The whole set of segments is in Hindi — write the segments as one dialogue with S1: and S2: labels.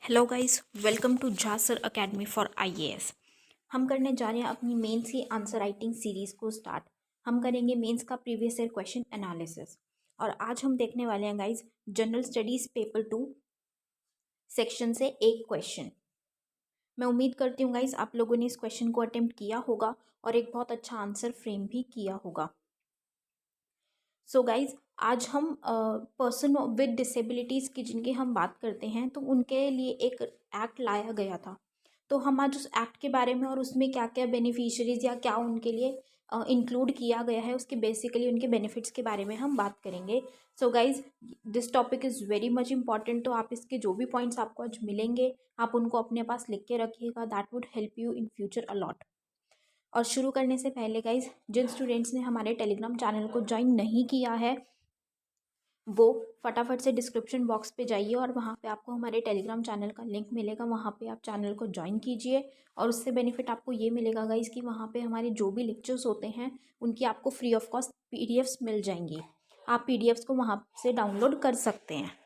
S1: हेलो गाइस, वेलकम टू झासर अकेडमी फॉर आईएएस। हम करने जा रहे हैं अपनी मेंस की आंसर राइटिंग सीरीज़ को स्टार्ट। हम करेंगे मेंस का प्रीवियस ईयर क्वेश्चन एनालिसिस। और आज हम देखने वाले हैं guys general studies paper 2 section से एक क्वेश्चन। मैं उम्मीद करती हूँ गाइस आप लोगों ने इस क्वेश्चन को अटेम्प्ट किया होगा और एक बहुत अच्छा आंसर फ्रेम भी किया होगा। सो गाइज आज हम पर्सन विद डिसेबिलिटीज़ की जिनकी हम बात करते हैं तो उनके लिए एक एक्ट लाया गया था। तो हम आज उस एक्ट के बारे में और उसमें क्या क्या बेनिफिशरीज या क्या उनके लिए इंक्लूड किया गया है उसके बेसिकली उनके बेनिफिट्स के बारे में हम बात करेंगे। So guys this topic is very much important. तो आप इसके जो भी पॉइंट्स आपको आज मिलेंगे आप उनको अपने पास लिख के रखिएगा। That would help you in future a lot. और शुरू करने से पहले गाइज जिन स्टूडेंट्स ने हमारे टेलीग्राम चैनल को ज्वाइन नहीं किया है वो फटाफट से डिस्क्रिप्शन बॉक्स पे जाइए और वहाँ पे आपको हमारे टेलीग्राम चैनल का लिंक मिलेगा। वहाँ पे आप चैनल को ज्वाइन कीजिए और उससे बेनिफिट आपको ये मिलेगा गाइज कि वहाँ पे हमारे जो भी लेक्चर्स होते हैं उनकी आपको फ्री ऑफ कॉस्ट पीडीएफ्स मिल जाएंगी। आप पीडीएफ्स को वहाँ से डाउनलोड कर सकते हैं,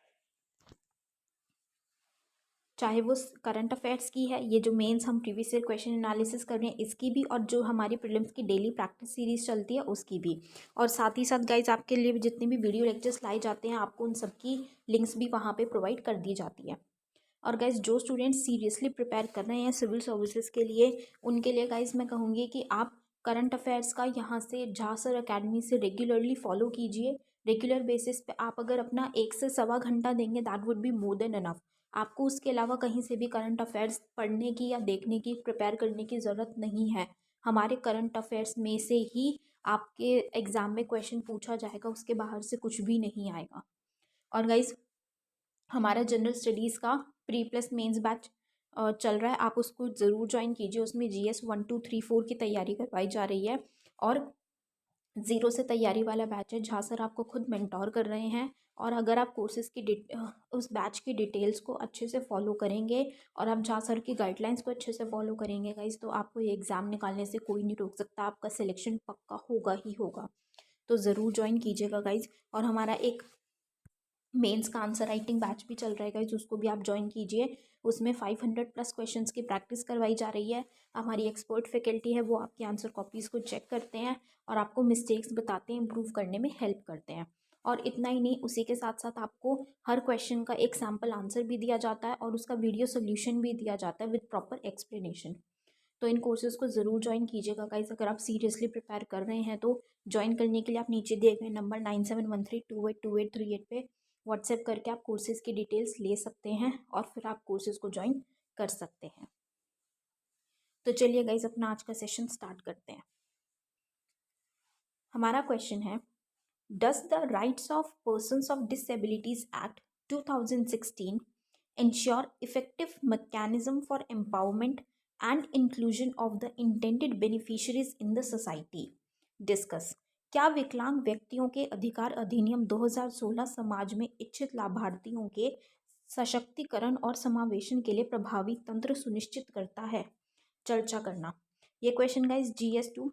S1: चाहे वो करंट अफेयर्स की है, ये जो मेंस हम प्रीवियस ईयर क्वेश्चन एनालिसिस कर रहे हैं इसकी भी, और जो हमारी प्रीलिम्स की डेली प्रैक्टिस सीरीज चलती है उसकी भी। और साथ ही साथ गाइज आपके लिए जितने भी वीडियो लेक्चर्स लाए जाते हैं आपको उन सबकी लिंक्स भी वहाँ पे प्रोवाइड कर दी जाती है। और गाइज जो स्टूडेंट्स सीरियसली प्रिपेयर कर रहे हैं सिविल सर्विसेज के लिए उनके लिए गाइज मैं कहूँगी कि आप करंट अफेयर्स का यहाँ से झासर अकेडमी से रेगुलरली फॉलो कीजिए। रेगुलर बेसिस पे आप अगर अपना 1 से 1.25 घंटा देंगे that would be more than enough. आपको उसके अलावा कहीं से भी करंट अफेयर्स पढ़ने की या देखने की प्रिपेयर करने की ज़रूरत नहीं है। हमारे करंट अफेयर्स में से ही आपके एग्ज़ाम में क्वेश्चन पूछा जाएगा, उसके बाहर से कुछ भी नहीं आएगा। और गाइज हमारा जनरल स्टडीज़ का प्री प्लस मेंस बैच चल रहा है, आप उसको ज़रूर ज्वाइन कीजिए। उसमें GS 1 2 3 4 की तैयारी करवाई जा रही है और ज़ीरो से तैयारी वाला बैच है जहाँ सर आपको खुद मेंटोर कर रहे हैं। और अगर आप कोर्सेज़ की उस बैच की डिटेल्स को अच्छे से फॉलो करेंगे और आप जहाँ सर की गाइडलाइंस को अच्छे से फॉलो करेंगे गाइज तो आपको ये एग्ज़ाम निकालने से कोई नहीं रोक सकता, आपका सिलेक्शन पक्का होगा ही होगा। तो ज़रूर ज्वाइन कीजिएगा गाइज। और हमारा एक मेंस का आंसर राइटिंग बैच भी चल रहा है गाइज, उसको भी आप ज्वाइन कीजिए। उसमें 500+ क्वेश्चंस की प्रैक्टिस करवाई जा रही है। हमारी एक्सपर्ट फैकल्टी है वो आपकी आंसर कॉपीज़ को चेक करते हैं और आपको मिस्टेक्स बताते हैं, इम्प्रूव करने में हेल्प करते हैं। और इतना ही नहीं, उसी के साथ साथ आपको हर क्वेश्चन का एक सैम्पल आंसर भी दिया जाता है और उसका वीडियो सोल्यूशन भी दिया जाता है विद प्रॉपर एक्सप्लेनेशन। तो इन कोर्सेज़ को ज़रूर ज्वाइन कीजिएगा गाइज। अगर आप सीरियसली प्रिपेयर कर रहे हैं तो ज्वाइन करने के लिए आप नीचे दिए गए नंबर 9713282838 पे व्हाट्सएप करके आप कोर्सेज़ की डिटेल्स ले सकते हैं और फिर आप कोर्सेज़ को ज्वाइन कर सकते हैं। तो चलिए गाइज अपना आज का सेशन स्टार्ट करते हैं। हमारा क्वेश्चन है, does the rights of persons of disabilities act 2016 ensure effective mechanism for empowerment and inclusion of the intended beneficiaries in the society? Discuss. क्या विकलांग व्यक्तियों के अधिकार अधिनियम 2016 समाज में इच्छित लाभार्थियों के सशक्तिकरण और समावेशन के लिए प्रभावी तंत्र सुनिश्चित करता है? चर्चा करना। ये question guys GS2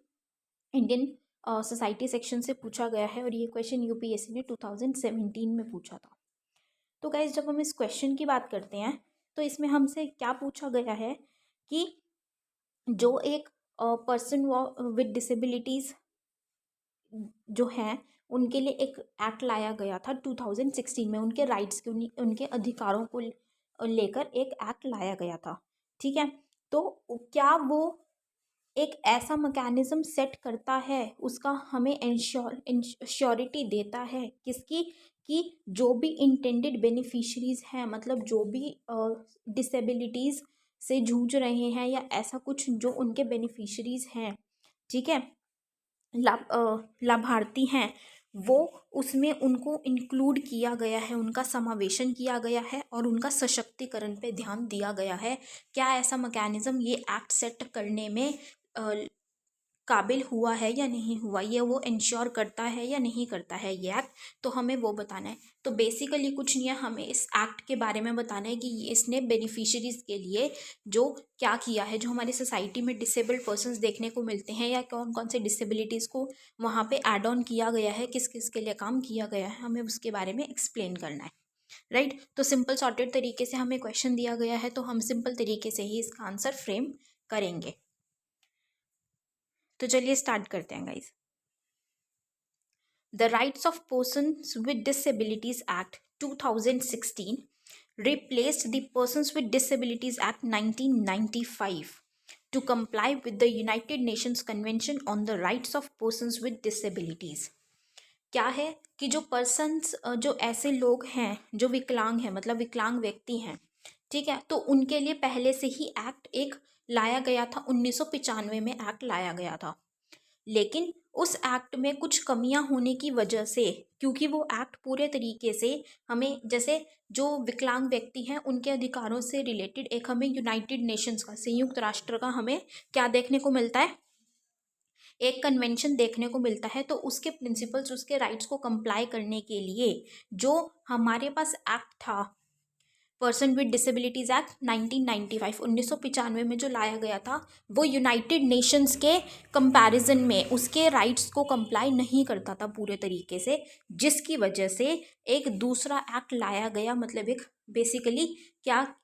S1: Indian society section से पूछा गया है और ये क्वेश्चन UPSC ने 2017 में पूछा था। तो गाइज जब हम इस क्वेश्चन की बात करते हैं तो इसमें हमसे क्या पूछा गया है कि जो एक पर्सन विद डिसेबिलिटीज़ जो हैं उनके लिए एक एक्ट लाया गया था 2016 में, उनके राइट्स के उनके अधिकारों को लेकर एक एक्ट लाया गया था। ठीक है, तो क्या वो एक ऐसा मैकेनिज्म सेट करता है, उसका हमें इंश्योरिटी देता है किसकी, कि जो भी इंटेंडेड बेनिफिशरीज हैं, मतलब जो भी डिसेबिलिटीज़ से जूझ रहे हैं या ऐसा कुछ जो उनके बेनिफिशरीज हैं, ठीक है, लाभार्थी हैं, वो उसमें उनको इंक्लूड किया गया है, उनका समावेशन किया गया है और उनका सशक्तिकरण पे ध्यान दिया गया है। क्या ऐसा मैकेनिज्म ये एक्ट सेट करने में काबिल हुआ है या नहीं हुआ, ये वो इंश्योर करता है या नहीं करता है ये एक्ट, तो हमें वो बताना है। तो बेसिकली कुछ नहीं है, हमें इस एक्ट के बारे में बताना है कि इसने बेनिफिशरीज के लिए जो क्या किया है, जो हमारी सोसाइटी में डिसेबल्ड पर्सन्स देखने को मिलते हैं या कौन कौन से डिसेबिलिटीज़ को वहाँ पे ऐड ऑन किया गया है, किस किस के लिए काम किया गया है, हमें उसके बारे में एक्सप्लेन करना है। राइट। तो सिंपल सॉर्टेड तरीके से हमें क्वेश्चन दिया गया है तो हम सिंपल तरीके से ही इसका आंसर फ्रेम करेंगे। तो चलिए स्टार्ट करते हैं guys. The rights of persons with disabilities act 2016 replaced the Persons with Disabilities Act 1995 to comply with the United Nations Convention on the Rights of Persons with Disabilities। क्या है कि जो पर्सन्स, जो ऐसे लोग हैं जो विकलांग हैं, मतलब विकलांग व्यक्ति हैं, ठीक है, तो उनके लिए पहले से ही एक्ट एक लाया गया था, 1995 में एक्ट लाया गया था। लेकिन उस एक्ट में कुछ कमियां होने की वजह से, क्योंकि वो एक्ट पूरे तरीके से हमें, जैसे जो विकलांग व्यक्ति हैं उनके अधिकारों से रिलेटेड एक हमें यूनाइटेड नेशंस का, संयुक्त राष्ट्र का हमें क्या देखने को मिलता है, एक कन्वेंशन देखने को मिलता है। तो उसके प्रिंसिपल्स, उसके राइट्स को कंप्लाई करने के लिए जो हमारे पास एक्ट था, पर्सन विद डिसेबिलिटीज़ एक्ट 1995, 1995 में जो लाया गया था, वो यूनाइटेड नेशंस के कंपैरिजन में उसके राइट्स को कंप्लाई नहीं करता था पूरे तरीके से, जिसकी वजह से एक दूसरा एक्ट लाया गया। मतलब एक बेसिकली क्या,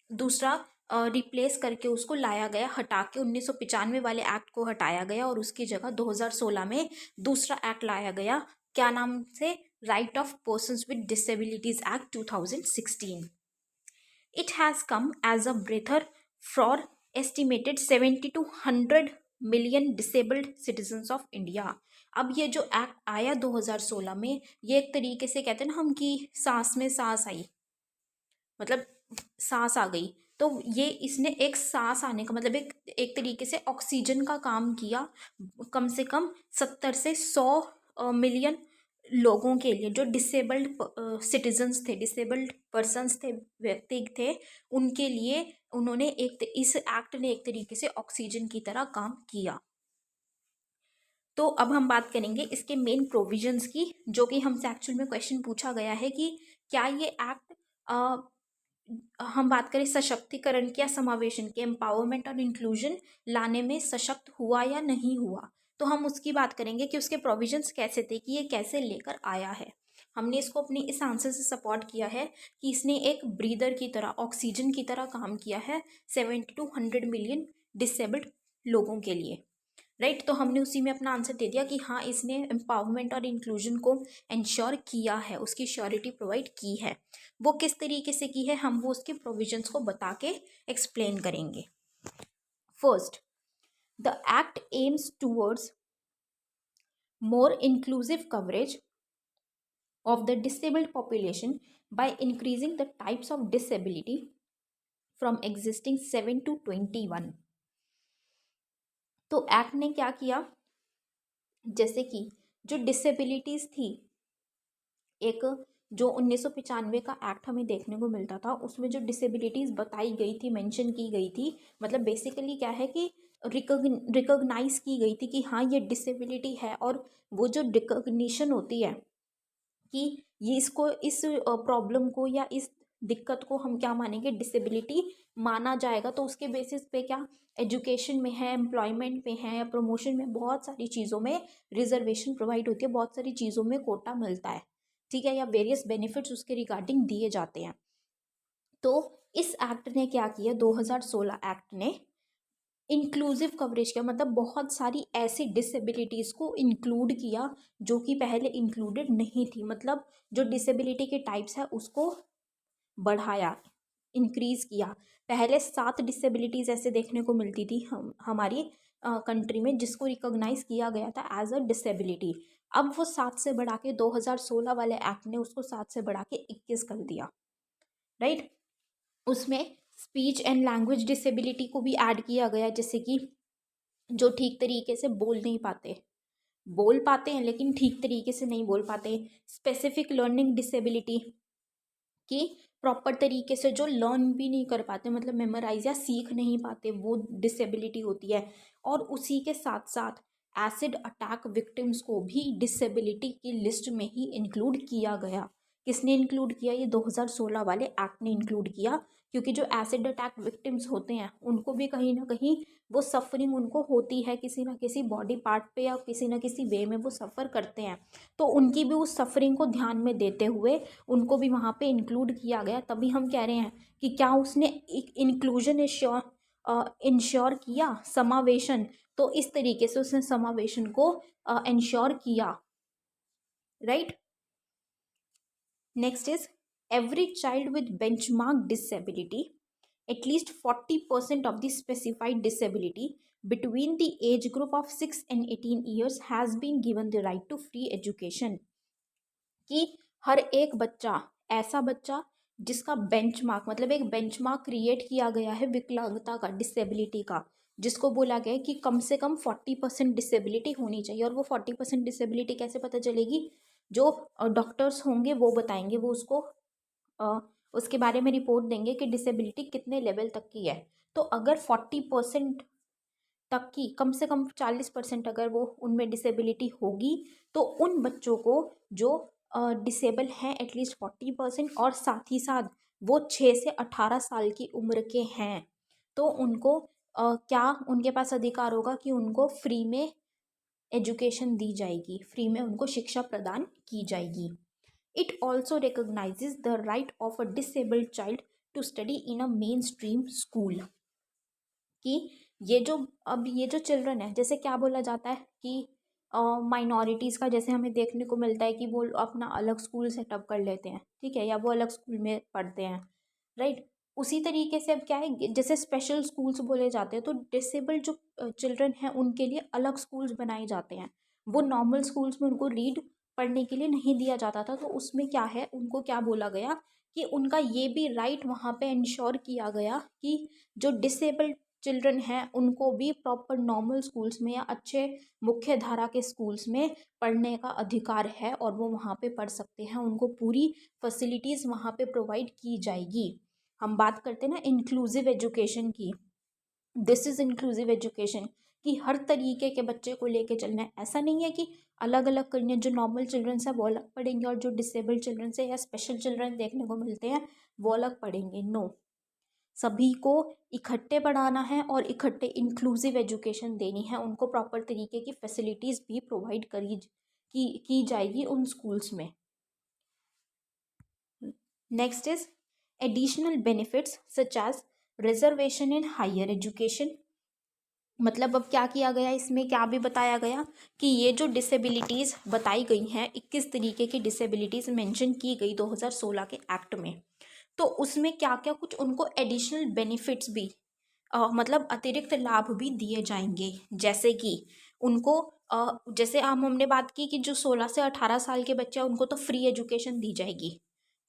S1: दूसरा रिप्लेस करके उसको लाया गया, हटा के 1995 वाले एक्ट को हटाया गया और उसकी जगह 2016 में दूसरा एक्ट लाया गया। क्या नाम से? Right of persons with disabilities act 2016। It has come as a breather for estimated 70 to 100 million disabled citizens of India। अब ये जो एक्ट आया 2016 में, ये एक तरीके से कहते हैं ना हम कि सांस में सांस आई, मतलब सांस आ गई। तो ये इसने एक सांस आने का मतलब एक तरीके से ऑक्सीजन का काम किया, कम से कम 70 से 100 मिलियन लोगों के लिए, जो डिसेबल्ड सिटीजन्स थे, डिसेबल्ड पर्सन्स थे, व्यक्ति थे, उनके लिए उन्होंने इस एक्ट ने एक तरीके से ऑक्सीजन की तरह काम किया। तो अब हम बात करेंगे इसके मेन प्रोविजंस की, जो कि हमसे एक्चुअल में क्वेश्चन पूछा गया है कि क्या ये एक्ट, हम बात करें सशक्तिकरण की या समावेशन की, एम्पावरमेंट और इंक्लूजन लाने में सशक्त हुआ या नहीं हुआ। तो हम उसकी बात करेंगे कि उसके प्रोविजंस कैसे थे, कि ये कैसे लेकर आया है। हमने इसको अपनी इस आंसर से सपोर्ट किया है कि इसने एक ब्रीदर की तरह, ऑक्सीजन की तरह काम किया है 70 to 100 मिलियन डिसेबल्ड लोगों के लिए, राइट। तो हमने उसी में अपना आंसर दे दिया कि हाँ, इसने एम्पावरमेंट और इंक्लूजन को इंश्योर किया है, उसकी श्योरिटी प्रोवाइड की है। वो किस तरीके से की है, हम वो उसके प्रोविजंस को बता के एक्सप्लेन करेंगे। First, the act AIIMS towards more inclusive coverage of the disabled population by increasing the types of disability from existing 7 to 21। तो एक्ट ने क्या किया, जैसे कि जो डिसेबिलिटीज थी, एक जो 1995 का एक्ट हमें देखने को मिलता था, उसमें जो डिसेबिलिटीज बताई गई थी, मेंशन की गई थी, मतलब बेसिकली क्या है कि रिकॉग्नाइज की गई थी कि हाँ ये डिसेबिलिटी है, और वो जो रिकॉग्निशन होती है कि ये इसको, इस प्रॉब्लम को या इस दिक्कत को हम क्या मानेंगे, डिसेबिलिटी माना जाएगा। तो उसके बेसिस पे क्या, एजुकेशन में है, एम्प्लॉयमेंट में है, या प्रमोशन में, बहुत सारी चीज़ों में रिजर्वेशन प्रोवाइड होती है, बहुत सारी चीज़ों में कोटा मिलता है, ठीक है, या वेरियस बेनिफिट्स उसके रिगार्डिंग दिए जाते हैं। तो इस एक्ट ने क्या किया, 2016 एक्ट ने इंक्लूसिव कवरेज किया, मतलब बहुत सारी ऐसी डिसेबिलिटीज़ को इंक्लूड किया जो कि पहले इंक्लूडेड नहीं थी। मतलब जो डिसेबिलिटी के टाइप्स है उसको बढ़ाया, इंक्रीज किया। पहले 7 डिसेबिलिटीज़ ऐसे देखने को मिलती थी हमारी कंट्री में, जिसको रिकॉग्नाइज किया गया था एज अ डिसेबिलिटी। अब वो 7 से बढ़ा के 2016 वाले एक्ट ने उसको 7 से बढ़ा के 21 कर दिया, राइट। उसमें स्पीच एंड लैंग्वेज डिसेबिलिटी को भी ऐड किया गया, जैसे कि जो ठीक तरीके से बोल पाते हैं लेकिन ठीक तरीके से नहीं बोल पाते। स्पेसिफिक लर्निंग डिसेबिलिटी कि प्रॉपर तरीके से जो लर्न भी नहीं कर पाते, मतलब मेमोराइज या सीख नहीं पाते, वो डिसेबिलिटी होती है। और उसी के साथ साथ एसिड अटैक विक्टिम्स को भी डिसेबिलिटी की लिस्ट में ही इंक्लूड किया गया, किसने इंक्लूड किया? ये 2016 वाले एक्ट ने इंक्लूड किया, क्योंकि जो एसिड अटैक विक्टिम्स होते हैं उनको भी कहीं ना कहीं वो सफरिंग उनको होती है, किसी ना किसी बॉडी पार्ट पे या किसी ना किसी वे में वो सफ़र करते हैं, तो उनकी भी उस सफरिंग को ध्यान में देते हुए उनको भी वहाँ पे इंक्लूड किया गया। तभी हम कह रहे हैं कि क्या उसने एक इंक्लूजन इंश्योर किया, समावेशन, तो इस तरीके से उसने समावेशन को इंश्योर किया, right. Next is every child with benchmark disability, at least 40% of the specified disability between the age group of 6 and 18 years has been given the right to free education। कि हर एक बच्चा, ऐसा बच्चा जिसका बेंचमार्क, मतलब एक बेंचमार्क क्रिएट किया गया है विकलांगता का, डिसेबिलिटी का, जिसको बोला गया है कि कम से कम 40% डिसेबिलिटी होनी चाहिए। और वो 40% डिसेबिलिटी कैसे पता चलेगी? जो डॉक्टर्स होंगे वो बताएंगे, वो उसको उसके बारे में रिपोर्ट देंगे कि डिसेबिलिटी कितने लेवल तक की है। तो अगर 40% तक की, कम से कम 40% अगर वो उनमें डिसेबिलिटी होगी, तो उन बच्चों को जो डिसेबल हैं एटलीस्ट 40%, और साथ ही साथ वो 6 से 18 साल की उम्र के हैं, तो उनको क्या उनके पास अधिकार होगा कि उनको फ्री में एजुकेशन दी जाएगी, फ्री में उनको शिक्षा प्रदान की जाएगी। It also recognizes the right of a disabled child to study in a mainstream school। कि ये जो, अब ये जो चिल्ड्रन है, जैसे क्या बोला जाता है कि माइनॉरिटीज़ का जैसे हमें देखने को मिलता है कि वो अपना अलग स्कूल सेटअप कर लेते हैं, ठीक है, या वो अलग स्कूल में पढ़ते हैं, राइट। उसी तरीके से अब क्या है, जैसे स्पेशल स्कूल्स बोले जाते हैं, तो डिसेबल्ड जो चिल्ड्रन हैं उनके लिए अलग स्कूल्स बनाए जाते हैं। वो नॉर्मल स्कूल्स में उनको रीड पढ़ने के लिए नहीं दिया जाता था, तो उसमें क्या है, उनको क्या बोला गया कि उनका ये भी राइट वहाँ पे इंश्योर किया गया कि जो डिसेबल्ड चिल्ड्रन हैं उनको भी प्रॉपर नॉर्मल स्कूल्स में या अच्छे मुख्य धारा के स्कूल्स में पढ़ने का अधिकार है, और वो वहाँ पे पढ़ सकते हैं, उनको पूरी फैसिलिटीज़ वहाँ पे प्रोवाइड की जाएगी। हम बात करते हैं ना इंक्लूसिव एजुकेशन की, दिस इज़ इंक्लूसिव एजुकेशन, कि हर तरीके के बच्चे को लेके चलना है। ऐसा नहीं है कि अलग अलग करने, जो नॉर्मल चिल्ड्रन है वो अलग पढ़ेंगे और जो डिसेबल्ड चिल्ड्रन से या स्पेशल चिल्ड्रन देखने को मिलते हैं वो अलग पढ़ेंगे। नो, सभी को इकट्ठे पढ़ाना है और इकट्ठे इंक्लूसिव एजुकेशन देनी है, उनको प्रॉपर तरीके की फैसिलिटीज़ भी प्रोवाइड की जाएगी उन स्कूल्स में। Next is additional benefits such as reservation in higher education. मतलब अब क्या किया गया, इसमें क्या भी बताया गया कि ये जो डिसेबिलिटीज़ बताई गई हैं, 21 तरीके की डिसेबिलिटीज़ मेंशन की गई 2016 के एक्ट में, तो उसमें क्या क्या कुछ उनको एडिशनल बेनिफिट्स भी मतलब अतिरिक्त लाभ भी दिए जाएंगे। जैसे कि उनको जैसे हमने बात की कि जो 16 से 18 साल के बच्चे हैं उनको तो फ्री एजुकेशन दी जाएगी,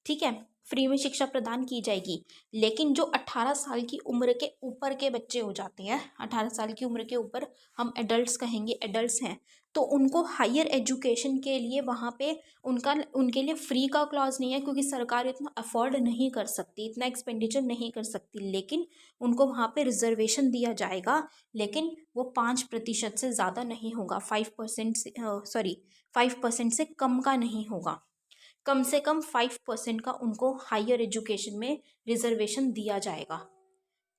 S1: ठीक है, फ्री में शिक्षा प्रदान की जाएगी। लेकिन जो 18 साल की उम्र के ऊपर के बच्चे हो जाते हैं, 18 साल की उम्र के ऊपर हम एडल्ट्स कहेंगे, एडल्ट्स हैं, तो उनको हायर एजुकेशन के लिए वहाँ पे उनके लिए फ्री का क्लॉज नहीं है, क्योंकि सरकार इतना अफोर्ड नहीं कर सकती, इतना एक्सपेंडिचर नहीं कर सकती, लेकिन उनको वहाँ पे रिजर्वेशन दिया जाएगा। लेकिन वो 5% से ज़्यादा नहीं होगा, 5% से 5% से कम का नहीं होगा, कम से कम 5% का उनको हायर एजुकेशन में रिजर्वेशन दिया जाएगा,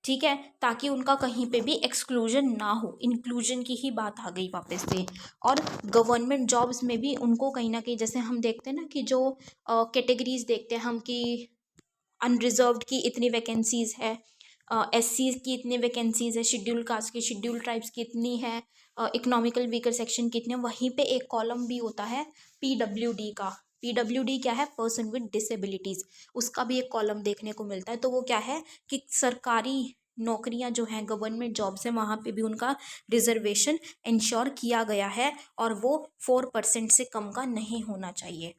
S1: ठीक है, ताकि उनका कहीं पे भी एक्सक्लूजन ना हो। इंक्लूजन की ही बात आ गई वापस से। और गवर्नमेंट जॉब्स में भी उनको कहीं ना कहीं, जैसे हम देखते हैं ना कि जो कैटेगरीज देखते हैं हम कि अनरिजर्व्ड की इतनी वैकेंसीज़ है, एससी की इतनी वैकेंसीज़ है, शेड्यूल कास्ट की, शेड्यूल ट्राइब्स की इतनी है, इकोनॉमिकल वीकर सेक्शन की इतनी है, वहीं पे एक कॉलम भी होता है पीडब्ल्यूडी का। पीडब्ल्यूडी क्या है? पर्सन विद डिसेबिलिटीज़, उसका भी एक कॉलम देखने को मिलता है। तो वो क्या है कि सरकारी नौकरियां जो हैं, गवर्नमेंट जॉब्स हैं, वहाँ पे भी उनका रिजर्वेशन इंश्योर किया गया है, और वो 4% से कम का नहीं होना चाहिए।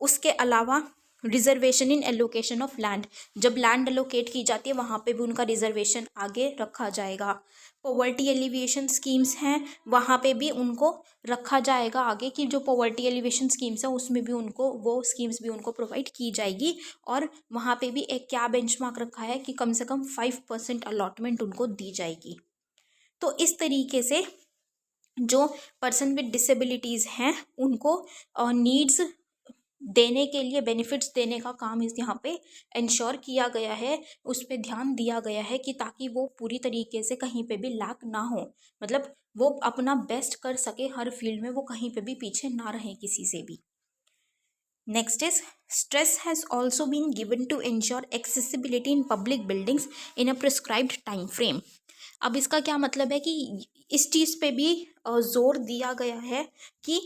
S1: उसके अलावा reservation in allocation of land, जब लैंड एलोकेट की जाती है वहाँ पे भी उनका रिजर्वेशन आगे रखा जाएगा। पॉवर्टी एलिविएशन स्कीम्स हैं, वहाँ पे भी उनको रखा जाएगा आगे, कि जो पॉवर्टी एलिवेशन स्कीम्स हैं उसमें भी उनको वो स्कीम्स भी उनको प्रोवाइड की जाएगी। और वहाँ पे भी एक क्या बेंचमार्क रखा है कि कम से कम 5% अलॉटमेंट उनको दी जाएगी। तो इस तरीके से जो पर्सन विद डिसेबिलिटीज़ हैं उनको नीड्स देने के लिए, बेनिफिट्स देने का काम इस यहाँ पे इंश्योर किया गया है, उस पर ध्यान दिया गया है कि ताकि वो पूरी तरीके से कहीं पे भी लैक ना हो, मतलब वो अपना बेस्ट कर सके हर फील्ड में, वो कहीं पे भी पीछे ना रहे किसी से भी। Next is stress has also been given to ensure accessibility in public buildings in a prescribed time frame. अब इसका क्या मतलब है कि इस चीज़ पे भी जोर दिया गया है कि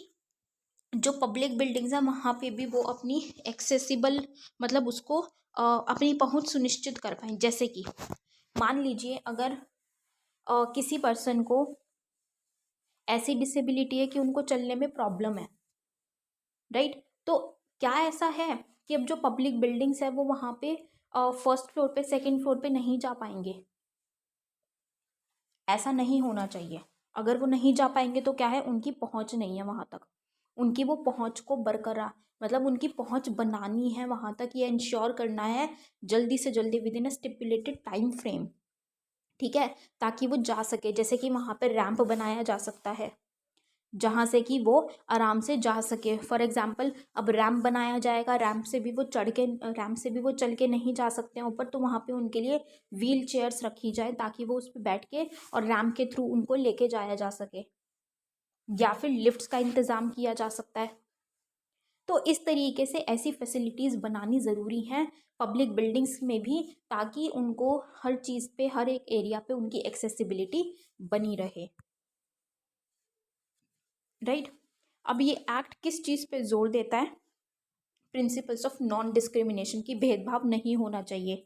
S1: जो पब्लिक बिल्डिंग्स हैं वहाँ पे भी वो अपनी एक्सेसिबल, मतलब उसको अपनी पहुँच सुनिश्चित कर पाएँ। जैसे कि मान लीजिए अगर किसी पर्सन को ऐसी डिसेबिलिटी है कि उनको चलने में प्रॉब्लम है, राइट, तो क्या ऐसा है कि अब जो पब्लिक बिल्डिंग्स है वो वहाँ पे फर्स्ट फ्लोर पे, सेकंड फ्लोर पे नहीं जा पाएंगे? ऐसा नहीं होना चाहिए। अगर वो नहीं जा पाएंगे तो क्या है, उनकी पहुंच नहीं है वहां तक, उनकी वो पहुंच को बरकरार, मतलब उनकी पहुंच बनानी है वहां तक, ये इंश्योर करना है जल्दी से जल्दी with in a stipulated time frame, ठीक है, ताकि वो जा सके। जैसे कि वहां पर रैंप बनाया जा सकता है जहाँ से कि वो आराम से जा सके। फॉर एग्जाम्पल अब रैंप बनाया जाएगा, रैंप से भी वो चल के नहीं जा सकते हैं ऊपर, तो वहाँ पे उनके लिए व्हील चेयर्स रखी जाए ताकि वो उस पर बैठ के और रैंप के थ्रू उनको लेके जाया जा सके, या फिर लिफ्ट्स का इंतज़ाम किया जा सकता है। तो इस तरीके से ऐसी फैसिलिटीज़ बनानी ज़रूरी हैं पब्लिक बिल्डिंग्स में भी, ताकि उनको हर चीज़ पे, हर एक एरिया पे उनकी एक्सेसिबिलिटी बनी रहे, राइट। अब ये एक्ट किस चीज़ पे जोर देता है? प्रिंसिपल्स ऑफ नॉन डिस्क्रिमिनेशन, की भेदभाव नहीं होना चाहिए।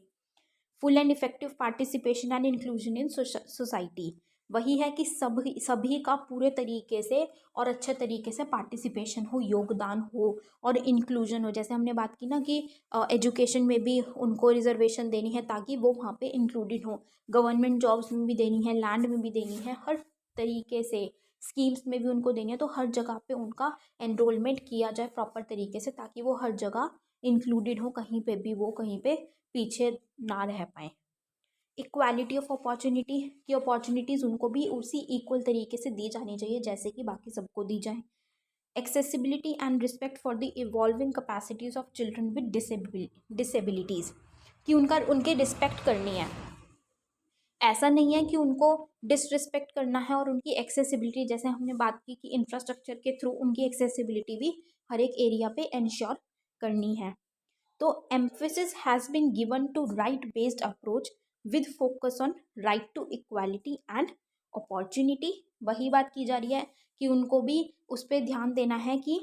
S1: Full and effective participation and inclusion in society, वही है कि सभी सभी का पूरे तरीके से और अच्छे तरीके से पार्टिसिपेशन हो, योगदान हो और इंक्लूजन हो। जैसे हमने बात की ना कि एजुकेशन में भी उनको रिजर्वेशन देनी है ताकि वो वहाँ पे इंक्लूडेड हो, गवर्नमेंट जॉब्स में भी देनी है, लैंड में भी देनी है, हर तरीके से स्कीम्स में भी उनको देनी है। तो हर जगह पे उनका एनरोलमेंट किया जाए प्रॉपर तरीके से, ताकि वो हर जगह इंक्लूडेड हो, कहीं पे भी वो कहीं पे पीछे ना रह पाए। इक्वालिटी ऑफ अपॉर्चुनिटी, की अपॉर्चुनिटीज़ उनको भी उसी इक्वल तरीके से दी जानी चाहिए जैसे कि बाकी सबको दी जाए। Accessibility and respect for the evolving capacities of children with disabilities, कि उनके रिस्पेक्ट करनी है। ऐसा नहीं है कि उनको डिसरिस्पेक्ट करना है, और उनकी एक्सेसिबिलिटी, जैसे हमने बात की कि इंफ्रास्ट्रक्चर के थ्रू उनकी एक्सेसिबिलिटी भी हर एक एरिया पे इंश्योर करनी है। तो emphasis has been given to right based approach with focus on right to equality and opportunity। वही बात की जा रही है कि उनको भी उस पर ध्यान देना है कि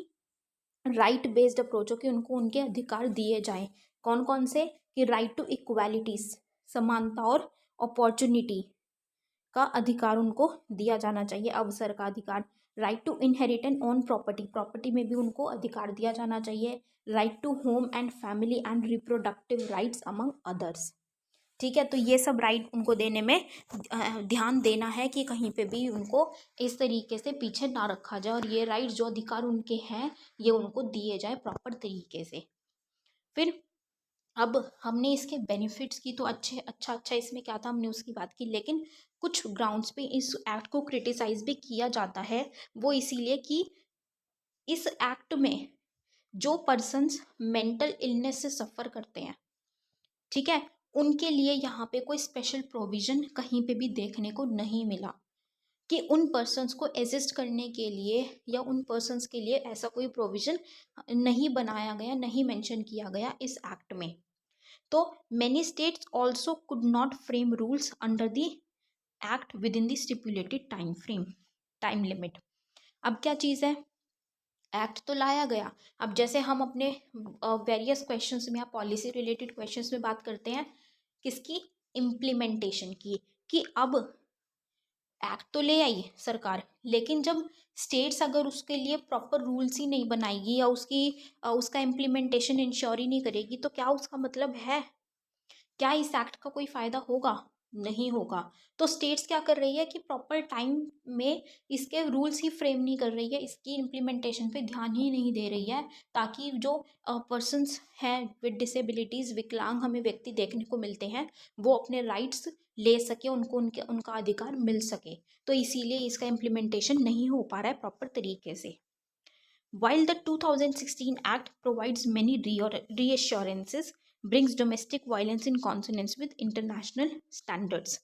S1: राइट बेस्ड अप्रोच हो, कि उनको उनके अधिकार दिए जाएं। कौन कौन से? कि राइट टू इक्वालिटीज, समानता और अपॉर्चुनिटी का अधिकार उनको दिया जाना चाहिए, अवसर का अधिकार। Right to inherit and own property, property में भी उनको अधिकार दिया जाना चाहिए। Right to home and family and reproductive rights among others, ठीक है। तो ये सब राइट उनको देने में ध्यान देना है कि कहीं पे भी उनको इस तरीके से पीछे ना रखा जाए, और ये राइट जो अधिकार उनके हैं ये उनको दिए जाए प्रॉपर तरीके से। फिर अब हमने इसके बेनिफिट्स की तो अच्छा इसमें क्या था हमने उसकी बात की, लेकिन कुछ ग्राउंड्स पे इस एक्ट को क्रिटिसाइज भी किया जाता है। वो इसीलिए कि इस एक्ट में जो पर्सन्स मेंटल इलनेस से सफ़र करते हैं, ठीक है, उनके लिए यहाँ पे कोई स्पेशल प्रोविज़न कहीं पे भी देखने को नहीं मिला कि उन पर्सन्स को असिस्ट करने के लिए या उन पर्सन्स के लिए ऐसा कोई प्रोविज़न नहीं बनाया गया, नहीं मेंशन किया गया इस एक्ट में। तो many states also could not frame rules under the act within the stipulated time limit। अब क्या चीज़ है, एक्ट तो लाया गया, अब जैसे हम अपने वेरियस क्वेश्चंस में या पॉलिसी रिलेटेड क्वेश्चंस में बात करते हैं किसकी, इम्प्लीमेंटेशन की, कि अब एक्ट तो ले आई सरकार, लेकिन जब स्टेट्स अगर उसके लिए प्रॉपर रूल्स ही नहीं बनाएगी या उसका इम्प्लीमेंटेशन इंश्योर ही नहीं करेगी, तो क्या उसका मतलब है, क्या इस एक्ट का कोई फ़ायदा होगा? नहीं होगा। तो स्टेट्स क्या कर रही है कि प्रॉपर टाइम में इसके रूल्स ही फ्रेम नहीं कर रही है, इसकी इम्प्लीमेंटेशन पे ध्यान ही नहीं दे रही है, ताकि जो पर्सन्स हैं विद डिसेबिलिटीज़, विकलांग हमें व्यक्ति देखने को मिलते हैं, वो अपने राइट्स ले सके, उनको उनका अधिकार मिल सके। तो इसीलिए इसका इम्प्लीमेंटेशन नहीं हो पा रहा है प्रॉपर तरीके से। While the 2016 Act provides many reassurances, brings domestic violence in consonance with international standards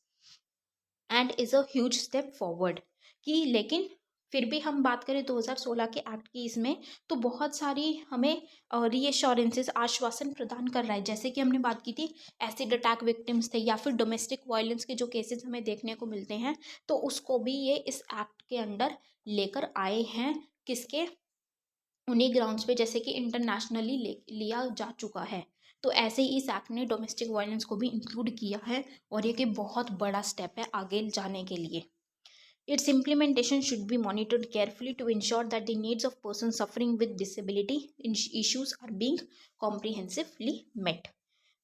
S1: and is a huge step forward कि लेकिन फिर भी हम बात करें 2016 के एक्ट की इसमें तो बहुत सारी हमें रीएश्योरेंसेस आश्वासन प्रदान कर रहा है, जैसे कि हमने बात की थी एसिड अटैक विक्टिम्स थे या फिर डोमेस्टिक वायलेंस के जो केसेस हमें देखने को मिलते हैं, तो उसको भी ये इस एक्ट के अंडर लेकर आए हैं। किसके? उन्हीं ग्राउंड्स पे जैसे कि इंटरनेशनली लिया जा चुका है। तो ऐसे ही इस एक्ट ने डोमेस्टिक वायलेंस को भी इंक्लूड किया है और ये कि बहुत बड़ा स्टेप है आगे जाने के लिए। Its implementation should be monitored carefully to ensure that the needs of person suffering with disability issues are being comprehensively met.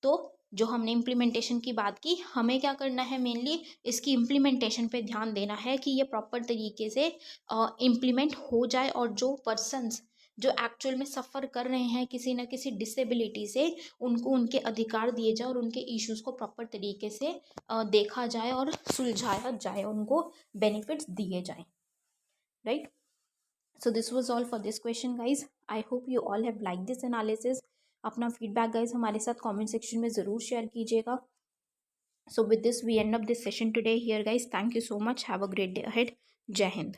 S1: तो जो हमने इम्प्लीमेंटेशन की बात की, हमें क्या करना है? मेनली इसकी इम्प्लीमेंटेशन पे ध्यान देना है कि ये प्रॉपर तरीके से इम्प्लीमेंट हो जाए और जो पर्सन्स जो एक्चुअल में सफ़र कर रहे हैं किसी न किसी डिसेबिलिटी से, उनको उनके अधिकार दिए जाए और उनके इश्यूज़ को प्रॉपर तरीके से देखा जाए और सुलझाया जाए, उनको बेनिफिट्स दिए जाएं, right. So this was all for this question guys. I hope you all have like this analysis. अपना फीडबैक गाइज हमारे साथ कमेंट सेक्शन में ज़रूर शेयर कीजिएगा। So with this we end up this session today here guys. Thank you so much. Have a great day ahead. जय हिंद।